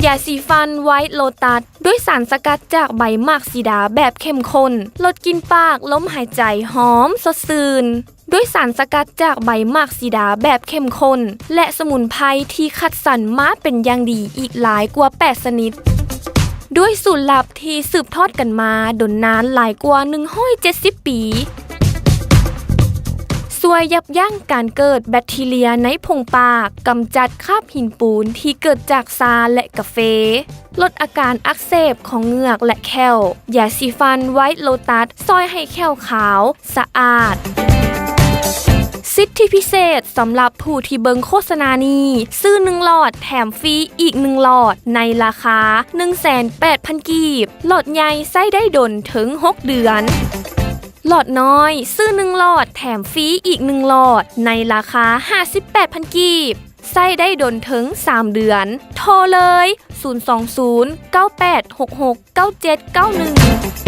ยาสีฟันไวท์โลตัสด้วยสารสกัดจากใบหมากสีดาแบบเข้มข้นลดกลิ่นปากลมหายใจหอมสดชื่นด้วยสารสกัดจากใบหมากสีดาแบบเข้มข้นและสมุนไพรที่คัดสรรมาเป็นอย่างดีอีกหลายกว่า8ชนิดด้วยสูตรลับที่สืบทอดกันมาดนนานหลายกว่า170 ปีช่วยยับยั้งการเกิดแบคทีเรียในผงปากกำจัดคราบหินปูนที่เกิดจากซาและกาแฟลดอาการอักเสบของเหงือกและแคลยาสีฟันไวท์โลตัสช่วยให้แคลขาวสะอาดสิทธิพิเศษสำหรับผู้ที่เบิงโฆษณานี้ซื้อ1หลอดแถมฟรีอีก1หลอดในราคา 180,000 กีบหลอดใหญ่ใช้ได้ดนถึง6เดือนหลอดน้อยซื้อ1หลอดแถมฟรีอีก1หลอดในราคา 58,000 กีบใช้ได้ดนถึง3เดือนโทรเลย020 9866 9791